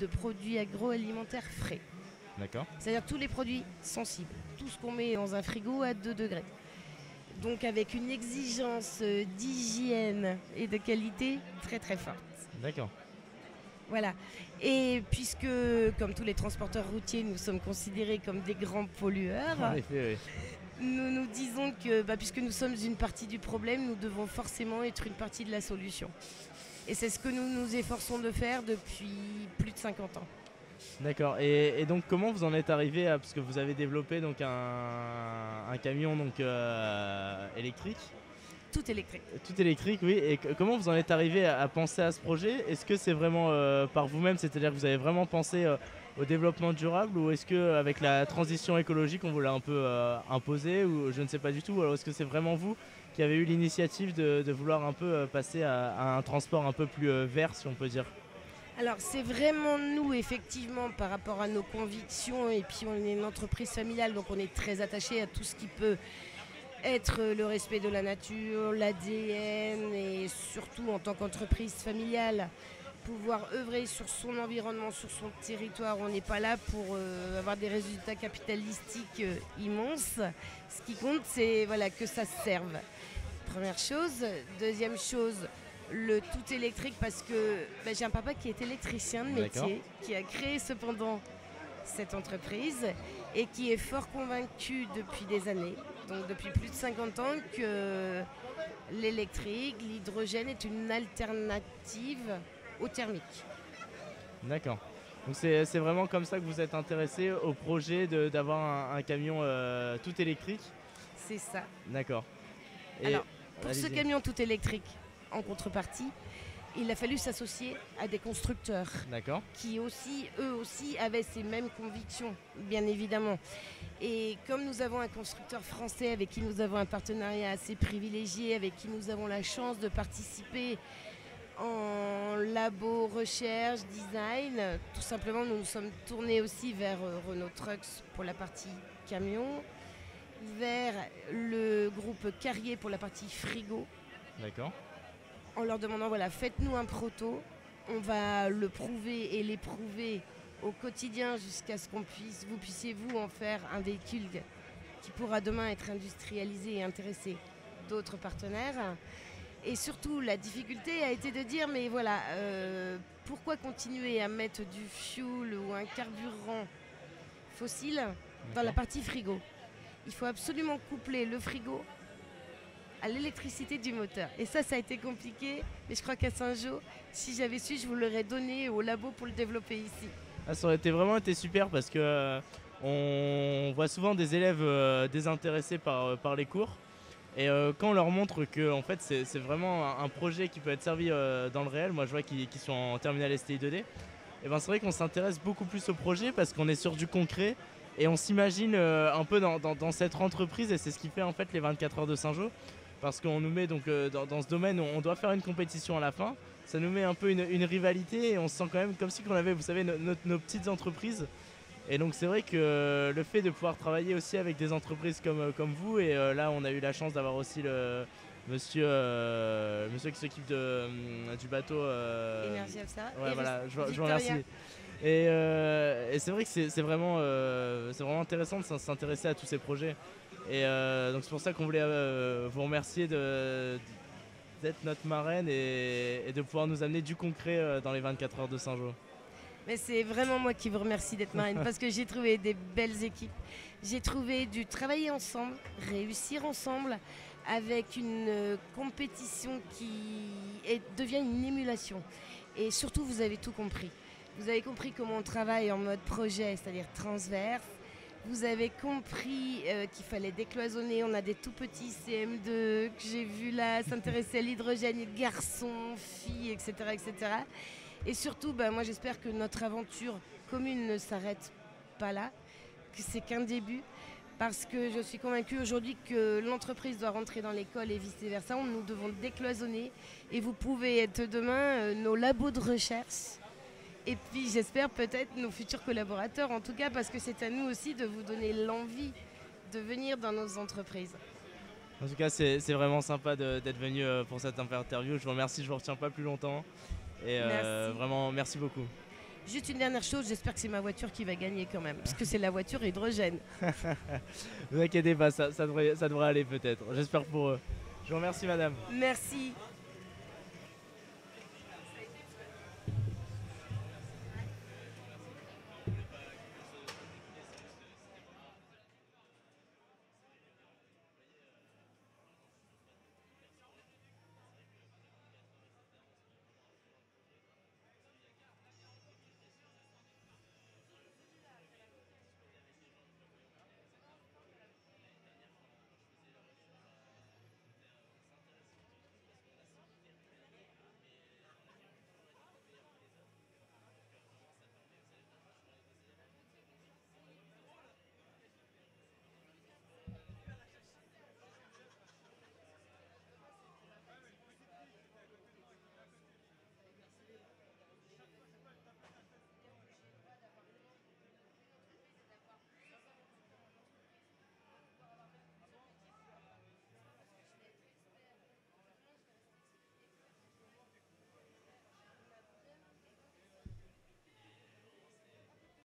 de produits agroalimentaires frais. D'accord. C'est-à-dire tous les produits sensibles, tout ce qu'on met dans un frigo à 2 degrés. Donc avec une exigence d'hygiène et de qualité très très forte. D'accord. Voilà. Et puisque, comme tous les transporteurs routiers, nous sommes considérés comme des grands pollueurs, En effet, nous nous disons que puisque nous sommes une partie du problème, nous devons forcément être une partie de la solution. Et c'est ce que nous nous efforçons de faire depuis plus de 50 ans. D'accord. Et donc comment vous en êtes arrivé à, parce que vous avez développé donc un camion donc électrique, Tout électrique. tout électrique, oui. Et comment vous en êtes arrivé à penser à ce projet? Est-ce que c'est vraiment par vous-même, c'est-à-dire que vous avez vraiment pensé au développement durable, ou est-ce que avec la transition écologique on vous l'a un peu imposé, ou je ne sais pas du tout, ou alors est-ce que c'est vraiment vous qui avez eu l'initiative de vouloir un peu passer à un transport un peu plus vert, si on peut dire? Alors c'est vraiment nous effectivement par rapport à nos convictions, et puis on est une entreprise familiale donc on est très attaché à tout ce qui peut être le respect de la nature, l'ADN, et surtout en tant qu'entreprise familiale pouvoir œuvrer sur son environnement, sur son territoire. On n'est pas là pour avoir des résultats capitalistiques immenses. Ce qui compte c'est que ça serve. Première chose. Deuxième chose, le tout électrique, parce que j'ai un papa qui est électricien de D'accord. métier, qui a créé cependant cette entreprise et qui est fort convaincu depuis des années, donc depuis plus de 50 ans, que l'électrique, l'hydrogène est une alternative au thermique. D'accord. Donc c'est vraiment comme ça que vous êtes intéressé au projet d'avoir un camion tout électrique? C'est ça. D'accord. Et Alors, pour ce allez-y. camion tout électrique, en contrepartie, il a fallu s'associer à des constructeurs D'accord. qui aussi, eux aussi, avaient ces mêmes convictions, bien évidemment. Et comme nous avons un constructeur français avec qui nous avons un partenariat assez privilégié, avec qui nous avons la chance de participer en labo, recherche, design, tout simplement, nous nous sommes tournés aussi vers Renault Trucks pour la partie camion, vers le groupe Carrier pour la partie frigo, D'accord. en leur demandant faites-nous un proto, on va le prouver et l'éprouver au quotidien jusqu'à ce vous puissiez vous en faire un véhicule qui pourra demain être industrialisé et intéresser d'autres partenaires. Et surtout la difficulté a été de dire mais pourquoi continuer à mettre du fuel ou un carburant fossile dans la partie frigo? Il faut absolument coupler le frigo à l'électricité du moteur. Et ça a été compliqué, mais je crois qu'à Saint-Jean, si j'avais su, je vous l'aurais donné au labo pour le développer ici. Ah, ça aurait vraiment été super, parce que on voit souvent des élèves désintéressés par les cours. Et quand on leur montre que en fait, c'est vraiment un projet qui peut être servi dans le réel, moi je vois qu'ils sont en terminale STI 2D, et ben c'est vrai qu'on s'intéresse beaucoup plus au projet parce qu'on est sur du concret et on s'imagine un peu dans cette entreprise, et c'est ce qui fait en fait les 24 heures de Saint-Jean, parce qu'on nous met donc dans ce domaine où on doit faire une compétition à la fin. Ça nous met un peu une rivalité, et on se sent quand même comme si on avait, vous savez, nos petites entreprises. Et donc c'est vrai que le fait de pouvoir travailler aussi avec des entreprises comme vous, et là on a eu la chance d'avoir aussi le monsieur qui s'occupe du bateau. Énergie Afsa. Ouais, Et voilà, je vous Victoria. remercie. Et c'est vrai que c'est vraiment intéressant de s'intéresser à tous ces projets. Et donc c'est pour ça qu'on voulait vous remercier d'être notre marraine, et de pouvoir nous amener du concret dans les 24 heures de Saint-Jean. Mais c'est vraiment moi qui vous remercie d'être marraine parce que j'ai trouvé des belles équipes. J'ai trouvé du travailler ensemble, réussir ensemble, avec une compétition qui devient une émulation. Et surtout, vous avez tout compris. Vous avez compris comment on travaille en mode projet, c'est-à-dire transverse. Vous avez compris qu'il fallait décloisonner. On a des tout petits CM2 que j'ai vus là s'intéresser à l'hydrogène, garçons, filles, etc., etc. Et surtout, moi j'espère que notre aventure commune ne s'arrête pas là, que c'est qu'un début, parce que je suis convaincue aujourd'hui que l'entreprise doit rentrer dans l'école et vice-versa. Nous devons décloisonner, et vous pouvez être demain nos labos de recherche. Et puis j'espère peut-être nos futurs collaborateurs, en tout cas, parce que c'est à nous aussi de vous donner l'envie de venir dans nos entreprises. En tout cas, c'est vraiment sympa d'être venu pour cette interview. Je vous remercie, je ne vous retiens pas plus longtemps. Et Merci. vraiment, merci beaucoup. Juste une dernière chose, j'espère que c'est ma voiture qui va gagner quand même, parce que c'est la voiture hydrogène. Ne vous inquiétez pas, ça devrait aller peut-être. J'espère pour eux. Je vous remercie madame. Merci.